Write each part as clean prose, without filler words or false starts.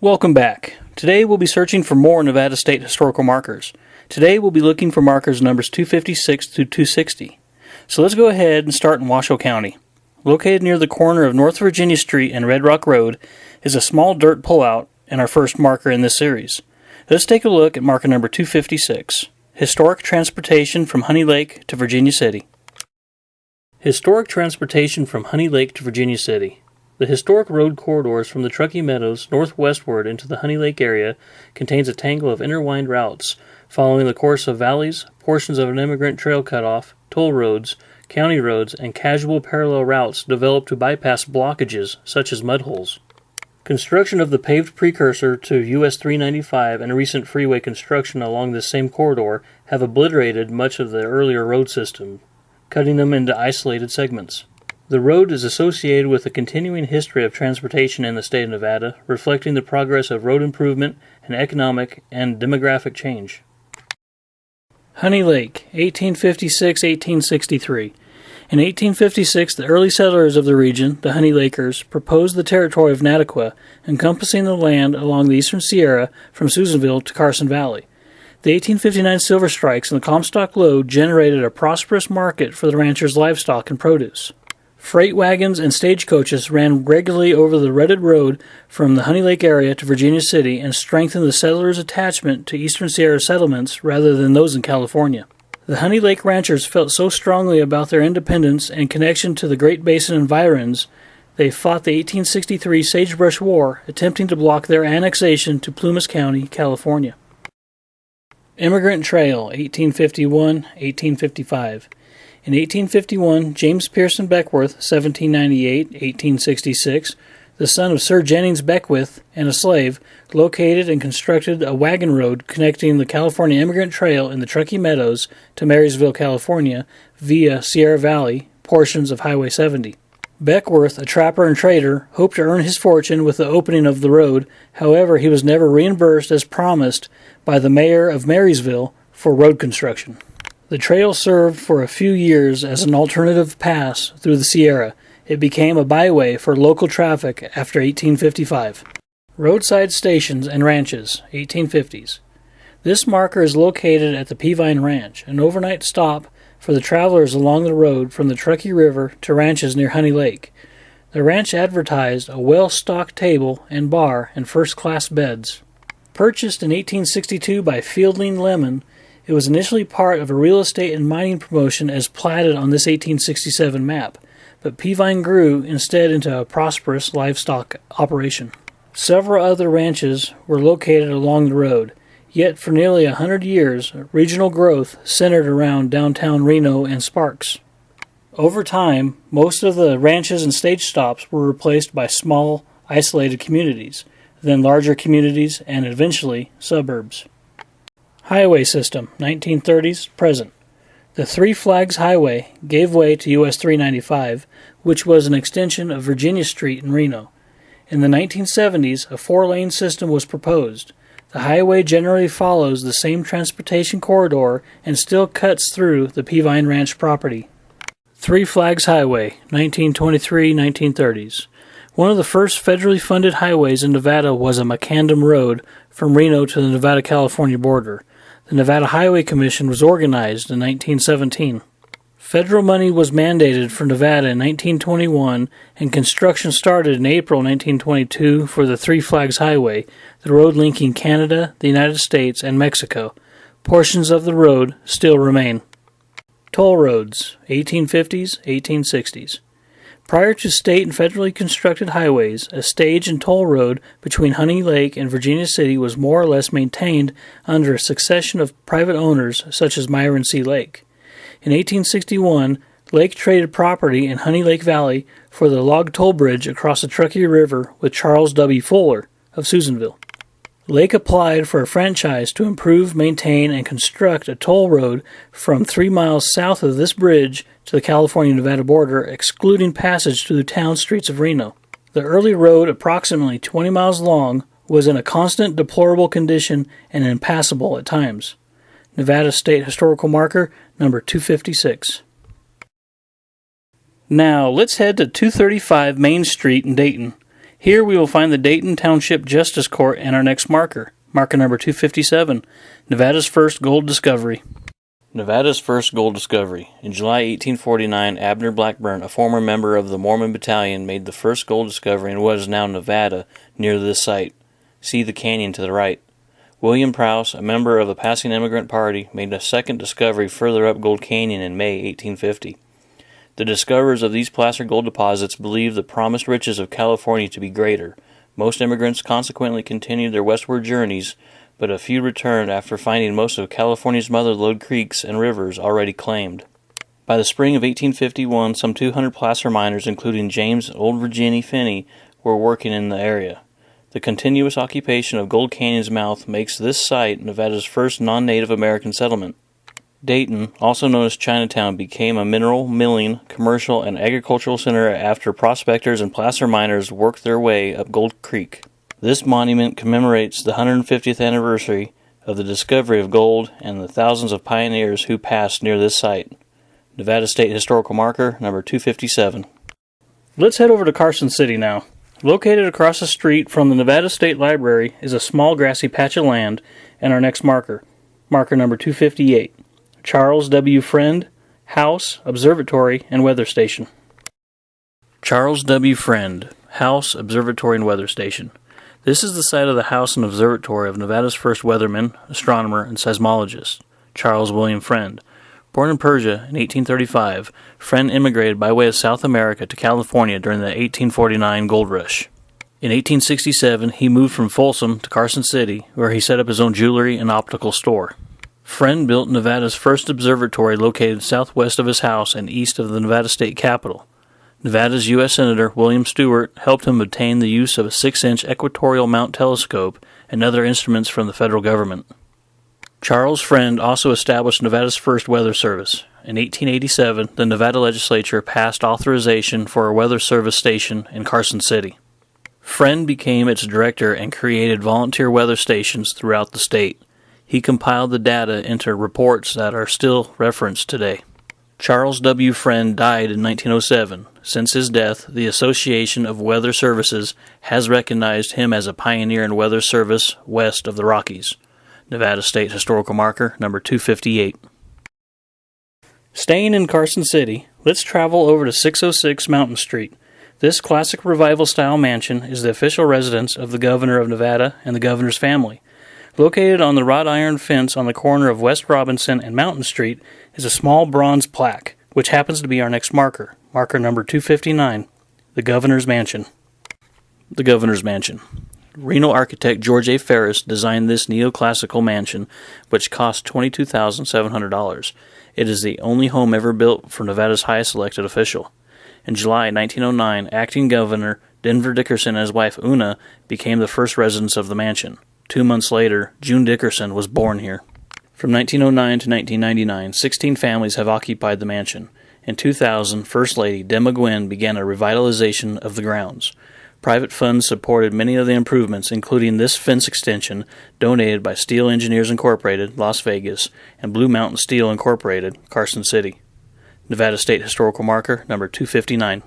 Welcome back. Today we'll be searching for more Nevada State historical markers. Today we'll be looking for markers numbers 256 through 260. So let's go ahead and start in Washoe County. Located near the corner of North Virginia Street and Red Rock Road is a small dirt pullout and our first marker in this series. Let's take a look at marker number 256, Historic Transportation from Honey Lake to Virginia City. Historic Transportation from Honey Lake to Virginia City. The historic road corridors from the Truckee Meadows northwestward into the Honey Lake area contains a tangle of intertwined routes, following the course of valleys, portions of an immigrant trail cutoff, toll roads, county roads, and casual parallel routes developed to bypass blockages such as mud holes. Construction of the paved precursor to US 395 and recent freeway construction along this same corridor have obliterated much of the earlier road system, cutting them into isolated segments. The road is associated with a continuing history of transportation in the state of Nevada, reflecting the progress of road improvement and economic and demographic change. Honey Lake, 1856-1863. In 1856, the early settlers of the region, the Honey Lakers, proposed the territory of Nataqua, encompassing the land along the eastern Sierra from Susanville to Carson Valley. The 1859 silver strikes and the Comstock Lode generated a prosperous market for the ranchers' livestock and produce. Freight wagons and stagecoaches ran regularly over the rutted road from the Honey Lake area to Virginia City and strengthened the settlers' attachment to eastern Sierra settlements rather than those in California. The Honey Lake ranchers felt so strongly about their independence and connection to the Great Basin environs, they fought the 1863 Sagebrush War, attempting to block their annexation to Plumas County, California. Immigrant Trail, 1851-1855. In 1851, James Pearson Beckwith, 1798-1866, the son of Sir Jennings Beckwith and a slave, located and constructed a wagon road connecting the California Immigrant Trail in the Truckee Meadows to Marysville, California, via Sierra Valley, portions of Highway 70. Beckwith, a trapper and trader, hoped to earn his fortune with the opening of the road. However, he was never reimbursed as promised by the mayor of Marysville for road construction. The trail served for a few years as an alternative pass through the Sierra. It became a byway for local traffic after 1855. Roadside stations and ranches, 1850s. This marker is located at the Peavine Ranch, an overnight stop for the travelers along the road from the Truckee River to ranches near Honey Lake. The ranch advertised a well-stocked table and bar and first-class beds. Purchased in 1862 by Fielding Lemon, it was initially part of a real estate and mining promotion as platted on this 1867 map, but Peavine grew instead into a prosperous livestock operation. Several other ranches were located along the road, yet for nearly 100 years, regional growth centered around downtown Reno and Sparks. Over time, most of the ranches and stage stops were replaced by small, isolated communities, then larger communities, and eventually suburbs. Highway system, 1930s, present. The Three Flags Highway gave way to US 395, which was an extension of Virginia Street in Reno. In the 1970s, a four-lane system was proposed. The highway generally follows the same transportation corridor and still cuts through the Peavine Ranch property. Three Flags Highway, 1923-1930s. One of the first federally funded highways in Nevada was a macadam road from Reno to the Nevada-California border. The Nevada Highway Commission was organized in 1917. Federal money was mandated for Nevada in 1921, and construction started in April 1922 for the Three Flags Highway, the road linking Canada, the United States, and Mexico. Portions of the road still remain. Toll roads, 1850s, 1860s. Prior to state and federally constructed highways, a stage and toll road between Honey Lake and Virginia City was more or less maintained under a succession of private owners such as Myron C. Lake. In 1861, Lake traded property in Honey Lake Valley for the log toll bridge across the Truckee River with Charles W. Fuller of Susanville. Lake applied for a franchise to improve, maintain, and construct a toll road from 3 miles south of this bridge to the California-Nevada border, excluding passage through the town streets of Reno. The early road, approximately 20 miles long, was in a constant deplorable condition and impassable at times. Nevada State Historical Marker, number 256. Now, let's head to 235 Main Street in Dayton. Here we will find the Dayton Township Justice Court and our next marker, marker number 257, Nevada's first gold discovery. Nevada's first gold discovery. In July 1849, Abner Blackburn, a former member of the Mormon Battalion, made the first gold discovery in what is now Nevada, near this site. See the canyon to the right. William Prowse, a member of the passing immigrant party, made a second discovery further up Gold Canyon in May 1850. The discoverers of these placer gold deposits believed the promised riches of California to be greater. Most immigrants consequently continued their westward journeys, but a few returned after finding most of California's mother-lode creeks and rivers already claimed. By the spring of 1851, some 200 placer miners, including James Old Virginia Finney, were working in the area. The continuous occupation of Gold Canyon's mouth makes this site Nevada's first non-Native American settlement. Dayton, also known as Chinatown, became a mineral, milling, commercial, and agricultural center after prospectors and placer miners worked their way up Gold Creek. This monument commemorates the 150th anniversary of the discovery of gold and the thousands of pioneers who passed near this site. Nevada State Historical Marker, number 257. Let's head over to Carson City now. Located across the street from the Nevada State Library is a small grassy patch of land and our next marker, marker number 258. Charles W. Friend, House, Observatory, and Weather Station. Charles W. Friend, House, Observatory, and Weather Station. This is the site of the house and observatory of Nevada's first weatherman, astronomer, and seismologist, Charles William Friend. Born in Persia in 1835, Friend immigrated by way of South America to California during the 1849 gold rush. In 1867, he moved from Folsom to Carson City, where he set up his own jewelry and optical store. Friend built Nevada's first observatory located southwest of his house and east of the Nevada State Capitol. Nevada's U.S. Senator William Stewart helped him obtain the use of a 6-inch equatorial mount telescope and other instruments from the federal government. Charles Friend also established Nevada's first weather service. In 1887, the Nevada legislature passed authorization for a weather service station in Carson City. Friend became its director and created volunteer weather stations throughout the state. He compiled the data into reports that are still referenced today. Charles W. Friend died in 1907. Since his death, the Association of Weather Services has recognized him as a pioneer in weather service west of the Rockies. Nevada State Historical Marker, number 258. Staying in Carson City, let's travel over to 606 Mountain Street. This classic revival-style mansion is the official residence of the Governor of Nevada and the Governor's family. Located on the wrought iron fence on the corner of West Robinson and Mountain Street is a small bronze plaque, which happens to be our next marker, marker number 259, the Governor's Mansion. The Governor's Mansion. Reno architect George A. Ferris designed this neoclassical mansion, which cost $22,700. It is the only home ever built for Nevada's highest elected official. In July 1909, acting Governor Denver Dickerson and his wife Una became the first residents of the mansion. 2 months later, June Dickerson was born here. From 1909 to 1999, 16 families have occupied the mansion. In 2000, First Lady Demma Gwynn began a revitalization of the grounds. Private funds supported many of the improvements, including this fence extension donated by Steel Engineers Incorporated, Las Vegas, and Blue Mountain Steel Incorporated, Carson City. Nevada State Historical Marker, number 259.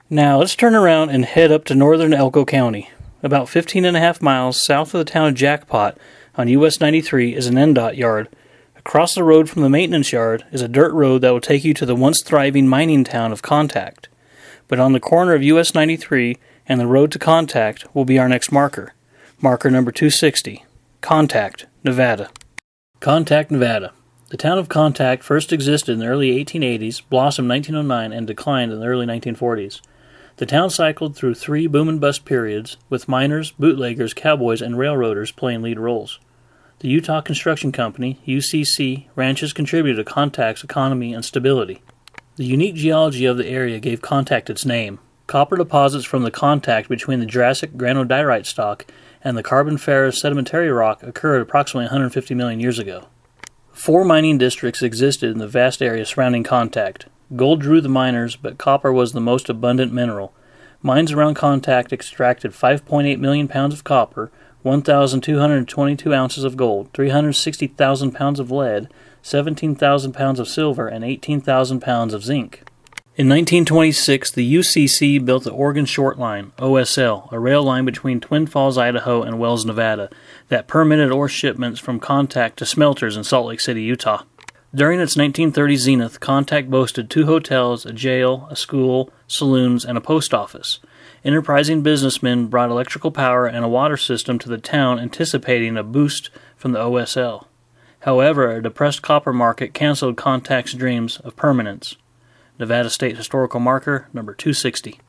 Now, let's turn around and head up to northern Elko County. About 15.5 miles south of the town of Jackpot on US 93 is an NDOT yard. Across the road from the maintenance yard is a dirt road that will take you to the once thriving mining town of Contact. But on the corner of US 93 and the road to Contact will be our next marker. Marker number 260. Contact, Nevada. Contact, Nevada. The town of Contact first existed in the early 1880s, blossomed 1909, and declined in the early 1940s. The town cycled through 3 boom and bust periods, with miners, bootleggers, cowboys, and railroaders playing lead roles. The Utah Construction Company, UCC, ranches contributed to Contact's economy and stability. The unique geology of the area gave Contact its name. Copper deposits from the contact between the Jurassic granodiorite stock and the Carboniferous sedimentary rock occurred approximately 150 million years ago. 4 mining districts existed in the vast area surrounding Contact. Gold drew the miners, but copper was the most abundant mineral. Mines around Contact extracted 5.8 million pounds of copper, 1,222 ounces of gold, 360,000 pounds of lead, 17,000 pounds of silver, and 18,000 pounds of zinc. In 1926, the UCC built the Oregon Short Line, OSL, a rail line between Twin Falls, Idaho and Wells, Nevada, that permitted ore shipments from Contact to smelters in Salt Lake City, Utah. During its 1930 zenith, Contact boasted 2 hotels, a jail, a school, saloons, and a post office. Enterprising businessmen brought electrical power and a water system to the town, anticipating a boost from the OSL. However, a depressed copper market canceled Contact's dreams of permanence. Nevada State Historical Marker, number 260.